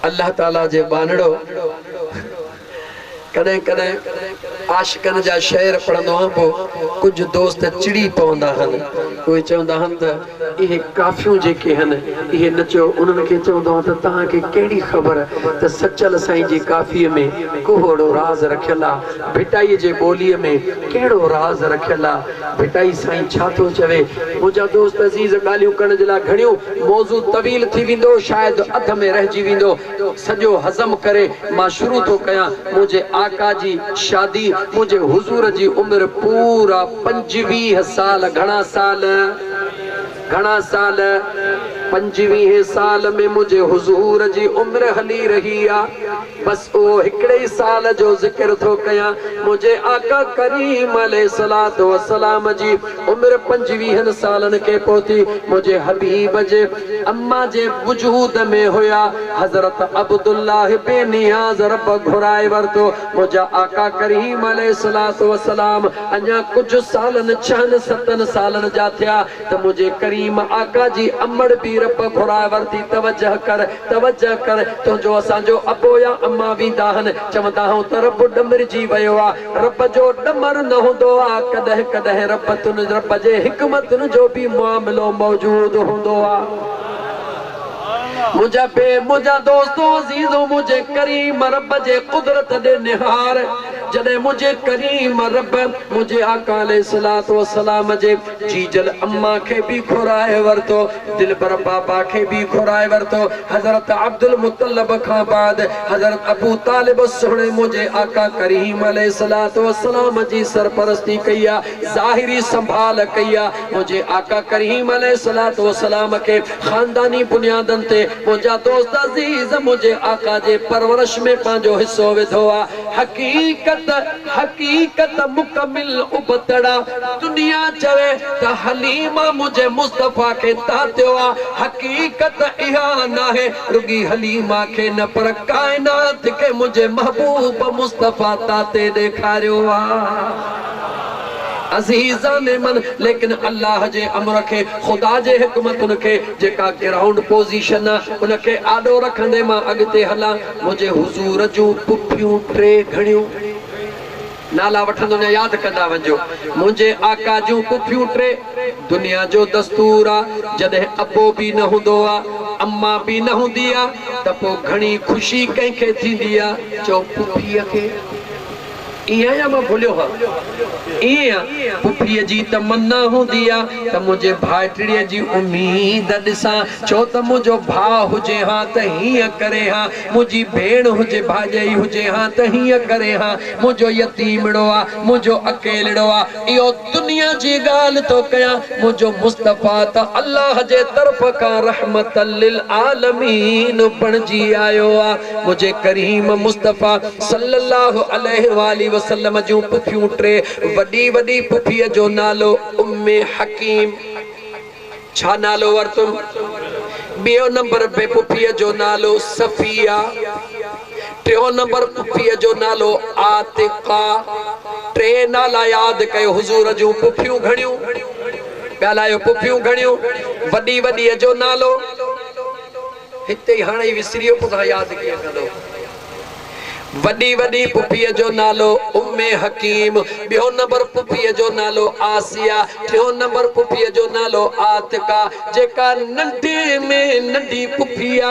अल्लाह ताला जे बानड़ो कदे कदे आशिकन जा शेर पढ़ंदो आं पो कुछ दोस्त चिड़ी पवंदा हन कोई चवंदा हन त इहे काफियूं जेके हन इहे नचो उन्हनि खे चवंदो आं त तव्हांखे कहिड़ी ख़बर त सचल साईं जी काफ़ीअ में कोहड़ो राज़ रखियल आहे भिटाईअ जे ॿोलीअ में कहिड़ो राज़ रखियल आहे भिटाई साईं छा थो चवे मुंहिंजा दोस्त अज़ीज़ ॻाल्हियूं करण जे लाइ घणियूं मौज़ू तवील थी वेंदो शायदि अध में रहिजी वेंदो सॼो हज़म करे मां शुरू थो कयां मुंहिंजे आका जी शादी मुझे हुजूर जी उम्र पूरा 25 साल घणा साल 25 साल में मुझे हुजूर जी उम्र हली रही आ बस ओ हिकड़े साल जो जिक्र थो कया मुझे आका करीम अलैहिस्सलातु वस्सलाम जी उम्र 25 सालन के पोती मुझे हबीब जे अम्मा जे वजूद में होया हजरत अब्दुल्लाह बेनियाज रब घुराए वरतो मुझा आका करीम अलैहिस्सलातु वस्सलाम अन्या कुछ सालन 6-7 सालन जा थिया त मुझे करीम आका जी अम्मड़ भी रब घुराए वरती तवज्जह कर तो जो असांजो अबो या अम्मा वींदा हन चवंदा हूं त रब डमर जी वयो आ रब जो डमर न हुंदो आ कदह कदह रब जे हिकमतुन जो भी मामलो मौजूद हुंदो आ मुझा दोस्तों अजीजों मुझे करीम रब जे कुदरत दे निहार जदे मुझे करीम रब मुझे आका अलैहिस्सलातु वस्सलाम जे जीजल अम्मा के भी खुराए वरतो दिलबर बाबा के भी खुराए वरतो हजरत अब्दुल मुत्तलिब खां बाद हजरत अबू तालिब सोने मुझे आका करीम अलैहिस्सलातु वस्सलाम जी सरपरस्ती कईया ज़ाहिरी संभाल कईया मुझे आका करीम अलैहिस्सलातु वस्सलाम के खानदानी बुनियादन ते मुझा दोस्त अजीज मुझे आका जे परवरिश में पांजो हिस्सो विधो आ हकीकत मुकमिल उबतड़ा दुनिया चवे त हलीमा मुझे मुस्तफा के तात्यो आ हकीकत इहा नाहे रुगी हलीमा के न पर कायनात के मुझे महबूब मुस्तफा ताते देखारियो आ अजीजा ने मन लेकिन अल्लाह जे अमर के खुदा जे हुकमत उनके जेका ग्राउंड पोजीशन उनके आडो रखंदे मां अगते हला मुझे हुजूर जो पुफियूं 3 घणियूं नाला वठंदो ने याद कंदा वजो मुझे आका जो पुफियूं 3 दुनिया जो दस्तूर आ जदे अबो भी न हुंदो आ अम्मा भी न हुंदी आ त पो घणी खुशी कंखे थींदी आ चो पुफीअ के इया या मैं भूलियो हा इया पुफीअ जी तमन्ना हुंदी आ त मुझे भाइटिड़ीअ जी उम्मीद दिसा छो त मुझो भाउ हुजे हा त हिय करे हा मुझी भेण हुजे भाॼई हुजे हा त हिय करे हा मुझो यतीमड़ो आ मुझो अकेलड़ो आ इयो दुनिया जी गाल तो कया मुझो मुस्तफा त अल्लाह जे तरफ का रहमतल लिल आलमीन बणजी आयो आ मुझे करीम मुस्तफा सल्लल्लाहु अलैहि वसल्लम जो पुफियूं 3 वडी पुफीअ जो नालो उम्मे हकीम छा नालो वरतुम बियो नंबर पे पुफीअ जो नालो सफिया टियों नंबर पुफीअ जो नालो आतिका 3 नाला याद कयो हुजूर जो पुफियूं घणियूं ॻाल्हायो पुफियूं घणियूं वडी जो नालो हिते हाणे विसरियो पुठा याद कीअं कंदो वडी पुफीअ जो नालो उम्मे हकीम बियो नंबर पुफीअ जो नालो आसिया टियों नंबर पुफीअ जो नालो आतिका जेका नंढे में नंढी पुफिया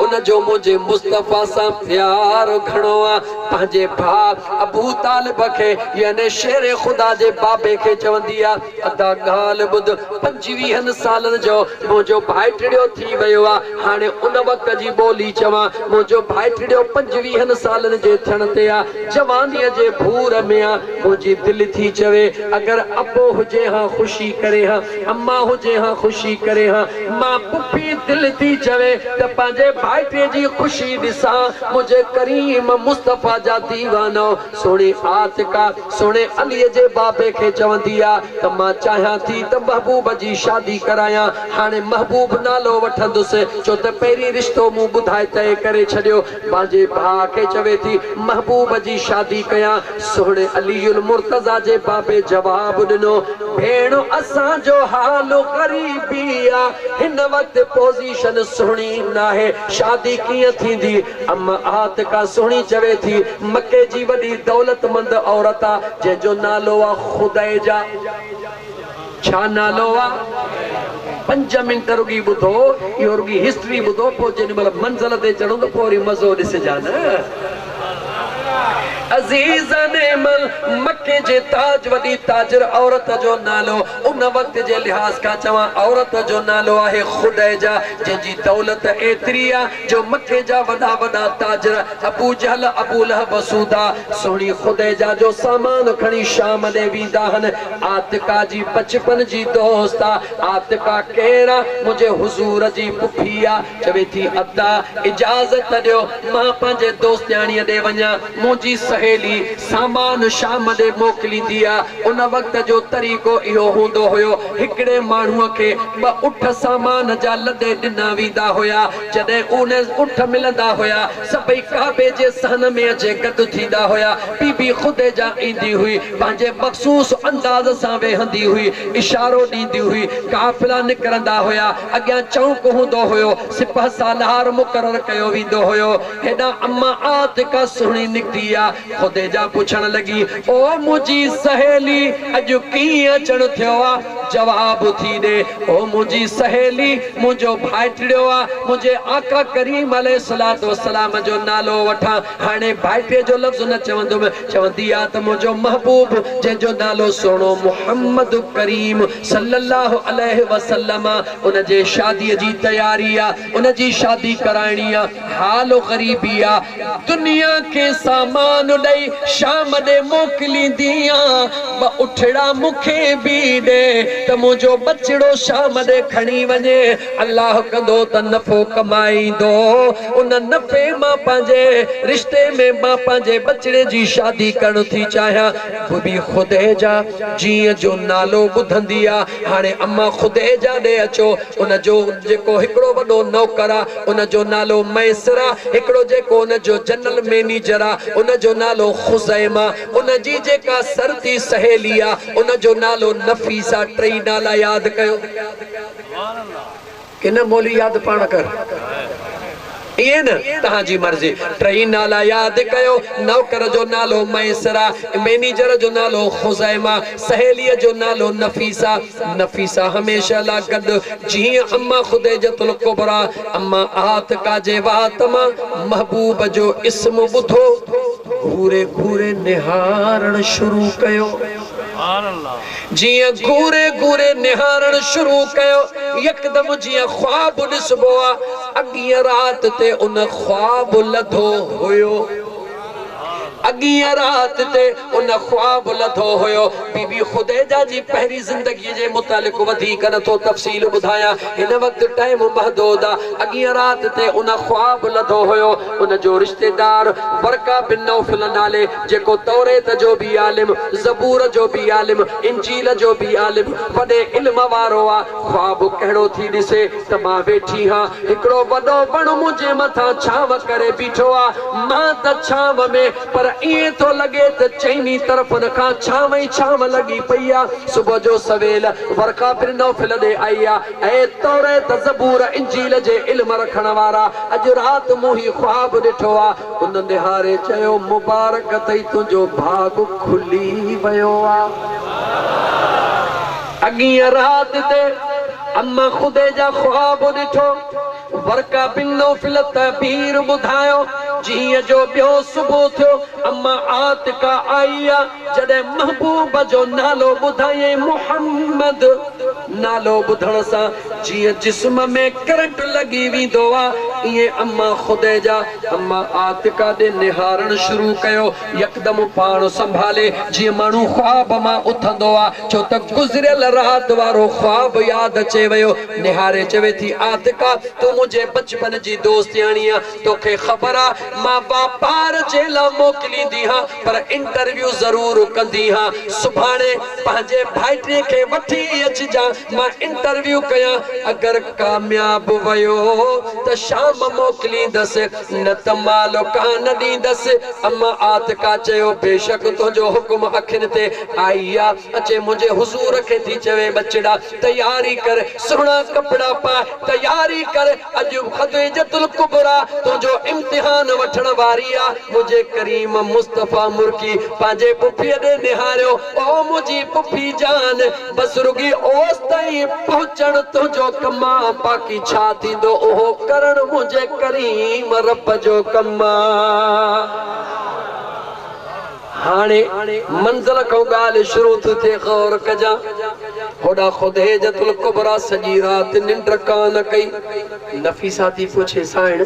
उन जो मुझे मुस्तफा सा प्यार घणो आ पंहिंजे भाउ अबू तालिब के यानी शेर खुदा जे बाबे के चवंदी आ अदा गाल बुध 25 सालन जो मुझो भाइटिड़ियो थी वयो आ हाणे उन वक्त जी बोली चवा मुझो भाइटिड़ियो 25 सालन जे थियण ते आ जवानीअ जे भूर में आ मुझी दिल थी चवे अगर अबो हुजे हा खुशी करे हा अम्मा हुजे हा खुशी करे हा मां पुफी दिल थी चवे त पंहिंजे भाइटे जी खुशी दिसा मुझे करीम मुस्तफा जा दीवानो सोने आतिका सोने अली जे बाबे के चवंदी आ त मां चाहियां थी त महबूब जी शादी कराया हाणे महबूब नालो वठंदुसि छो त पहिरीं रिश्तो मूं ॿुधाए तय करे छॾियो पंहिंजे भाउ के चवे थी थी महबूब जी शादी कया सोहणे अलीउल मुर्तजा जे बाबे जवाब दिनो भेणो असां जो हाल गरीबी आ हिन वक्त पोजीशन सुणी ना है शादी किए थी अम्मा आतिका सुणी चवे थी मक्के जी वडी दौलतमंद औरत आ जो नालो आ खुदैजा छा नालो आ 5 मिनट रुगी बुधो यो रुगी हिस्ट्री बुधो पो जेन मतलब मंजिल ते चढ़ो तो पूरी मजो ॾिसजा न अजीज़ाने मल मक्के जे ताज वडी ताजर औरत जो नालो उन वक्त जे लिहाज का चवा औरत जो नालो आहे खुदैजा जी दौलत एतरी आ जो मक्के जा वडा वडा ताजर अबू जहल अबू लहब सूदा सोनी खुदैजा जो सामान खणी शाम दे वींदा हन आतिका जी बचपन जी दोस्त आ आतिका केरा मुझे हुजूर जी पुफिया चवे थी अदा इजाजत दियो मां पंहिंजे दोस्ताणीअ दे वञा मुंहिंजी सहेली सामान शाम दे मोकली दिया उन वक्त जो तरीको इहो हुंदो हुयो हिकड़े माण्हूअ खे ब उठ सामान जा लदे ॾिना वेंदा हुया जॾहिं उन उठ मिलंदा हुया सभई काबे जे सहन में अचे गॾु थींदा हुया बीबी खुदैजा ईंदी हुई पंहिंजे मखसूस अंदाज़ सां वेहंदी हुई इशारो ॾींदी हुई काफ़िला निकिरंदा हुया अॻियां चौक हूंदो हुयो सिपह सालार मुक़रर कयो वेंदो हुयो हेॾा अम्मा आतिका सुहिणी निकिती आ खुदैजा पुछण लगी ओ मुंहिंजी सहेली अॼु कीअं अचण थियो आ जवाब थी ॾे ओ मुंहिंजी सहेली मुंहिंजो भाइटियो आ मुंहिंजे आका करीम अलैहिस्सलातु वस्सलाम जो नालो वठां हाणे भाइटे जो लफ़्ज़ न चवंदुमि चवंदी आ त मुंहिंजो महबूब जंहिंजो नालो सुहिणो मुहम्मद करीम सल्लल्लाहु अलैहि वसल्लम उन जे शादीअ जी तयारी आ उन जी शादी कराइणी आ हाल ग़रीबी आ दुनिया के सामान ॾेई शाम ॾे मोकिलींदी आ ब उठड़ा मूंखे बि ॾे त मुंहिंजो बचड़ो शाम ॾे खणी वञे अल्लाह कंदो त नफ़ो कमाईंदो उन नफ़े मां पंहिंजे रिश्ते में मां पंहिंजे बचड़े जी शादी करण थी चाहियां बीबी खुदैजा जीअं जो नालो ॿुधंदी आहे हाणे अम्मा खुदैजा ॾे अचो उन जो जेको हिकिड़ो वॾो नौकर आहे उन जो नालो मैसर आहे हिकिड़ो जेको उन जो जनरल मैनेजर आहे उन जो नालो खुज़ैमा उन जी जेका सरती सहेली आहे उन जो नालो नफीसा टई नाला यादि कयो कि न मोली यादि पाण कर इए न तहांजी मर्जी टई नाला यादि कयो नौकर जो नालो मैसरा मैनेजर जो नालो खुज़ैमा सहेलीअ जो नालो नफीसा नफीसा हमेशा ला गॾु जीअं अम्मा खुदैजतुल कुबरा अम्मा आतिका जे वात मां महबूब जो इस्म ॿुधो घूरे घूरे निहारण शुरू कयो जिया घूरे घूरे निहारण शुरू कयो यकदम जिया ख्वाब ॾिसबो आहे अॻीअ रात ते उन ख्वाब लधो हुयो अॻीअ रात ते उन ख्वाब लधो हुयो बीबी खुदैजा जी पहिरीं ज़िंदगी जे मुतालिक़ वधीक नथो तफ़सील ॿुधायां हिन वक़्तु टाइम महदूद आहे अॻीअ रात ते उन ख्वाब लधो हुयो उन जो रिश्तेदार बरका बिन नौफल नाले जेको तौरेत जो बि आलिम ज़बूर जो बि आलिम इंजील जो बि आलिम वॾे इल्म वारो आहे ख्वाब कहिड़ो थी ॾिसे त मां वेठी हां हिकिड़ो वॾो वण मुंहिंजे मथां छांव करे बीठो आहे मां त छांव में पर इए तो लगे त चैनी तरफ न का छाव ही छाव लगी पईया सुबह जो सवेल वर्का बिन नौफल दे आया ए तौरेत ज़बूर इंजील जे इल्म रखण वारा अज रात मोही ख्वाब ॾिठो आ उन निहारे चयो मुबारक तई तुंहिंजो भाग खुली वयो आ अॻीअ रात ते अम्मा खुदैजा ख्वाब ॾिठो वर्का बिन नौफल तबीर ॿुधायो जीअं जो ॿियो सुबुह थियो अम्मा आतिका आई आहे जॾहिं महबूब जो नालो ॿुधायईं मुहम्मद नालो ॿुधण सां जीअं जिस्म में करंट लॻी वेंदो आहे ईअं अम्मा खुदैजा अम्मा आतिका ॾे निहारण शुरू कयो यकदम पाण संभाले जीअं माण्हू ख्वाब मां उथंदो आहे छो त गुज़िरियल रात वारो ख्वाब यादि अचे वियो निहारे चवे थी आतिका तूं मुंहिंजे बचपन जी दोस्ताणी आहे तोखे ख़बर आहे मां वापार जे लाइ मोकिलींदी हां पर इंटरव्यू ज़रूर कंदी हां सुभाणे पंहिंजे भाइटे खे वठी अचिजां मां इंटरव्यू कयां अगर कामयाब वयो त शाम शाम मोकली दस न तमालो कान दी दस अम्मा आतिका चयो बेशक तुझो हुक्म अखिन ते आईया अचे मुझे हुजूर के थी चवे बचड़ा तैयारी कर सोना कपड़ा पा तैयारी कर अज खदीजतुल कुबरा तुझो इम्तिहान वठण वारिया मुझे करीम मुस्तफा मुर्की पांजे पुफी दे निहारियो ओ मुझी पुफी जान बस रुगी ओस ताईं पहुंचण तुझो कमा बाकी छा थींदो ओहो करण मुझे करीम रब जो कमा हाने मंजिल को गाल शुरू थे गौर कजा होड़ा खुदैजतुल कुबरा सजी रात निंड कान कई नफीसा थी पूछे साइण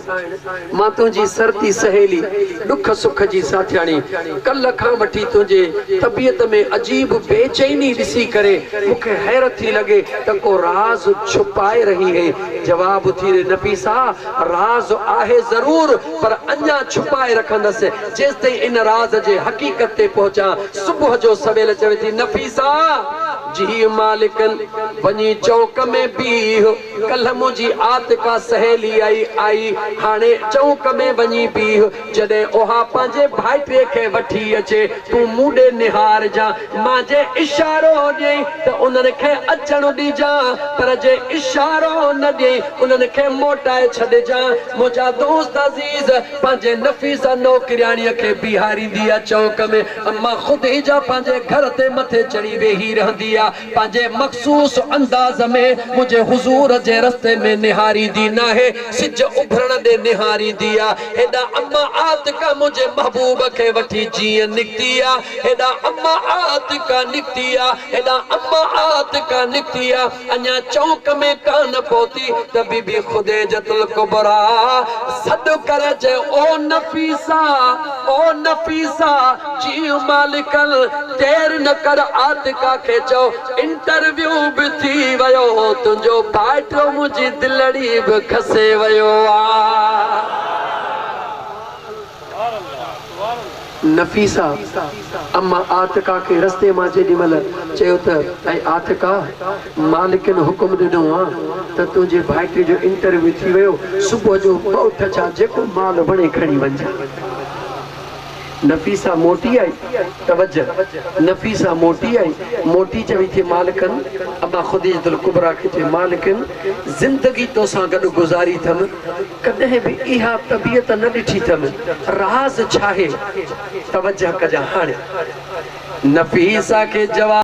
मां तुझी सरती सहेली दुख सुख जी साथियाणी कल खां वठी तुझे तबियत में अजीब बेचैनी दिसी करे मुखे हैरत थी लगे त को राज छुपाए रही है जवाब थी नफीसा राज आहे जरूर पर अन्या छुपाए रखंदस जेस ताईं इन राज जे हकीकत ते पहुंचा सुबह जो सवेल चवे थी नफीसा जी मालिकन वनी चौक में बीह कल मुझी आतिका सहेली आई हाने चौक में वनी बीह जदे ओहा पांजे भाईटे के वठी अचे तू मुडे निहार जा मांजे इशारो दे त उनन के अचण दी जा पर जे इशारो न दे उनन के मोटाए छडे जा मुजा दोस्त अजीज पांजे नफीसा नौकरियाणी के बिहारी दिया चौक में अम्मा खुदीजा पांजे घर ते मथे चढ़ी वेही रहंदी पांजे मखसूस अंदाज में मुझे हुजूर जे रस्ते में निहारी दी ना है सिज उभरण दे निहारी दिया हेदा अम्मा आतिका मुझे महबूब के वठी जी निकतिया हेदा अम्मा आतिका निकतिया हेदा अम्मा आतिका निकतिया अन्या चौक में कान पहुंची त बीबी खुदैजतुल कुबरा सद कर जे ओ नफीसा जी मालिकल देर न कर आतिका के चो इंटरव्यू भी थी वयो तुझो भाइटो मुझी दिलड़ी भी खसे वयो नफीसा अम्मा आतिका के रस्ते मां जेडी मल चयो त ऐ आतिका मालिकन हुकुम दिनो त तुझे भाइटे जो इंटरव्यू थी वयो सुबह जो पौठ छा जेको माल बणे खणी वंजा नफीसा मोटी आई तवज्जो नफीसा मोटी चवी थी मालिकन अम्मा खुदीजतुल कुबरा के थे मालिकन जिंदगी तो सा गड गुजारी थम कदे भी इहा तबियत न दिठी थम राज छाहे तवज्जो कजा हाने नफीसा के जवाब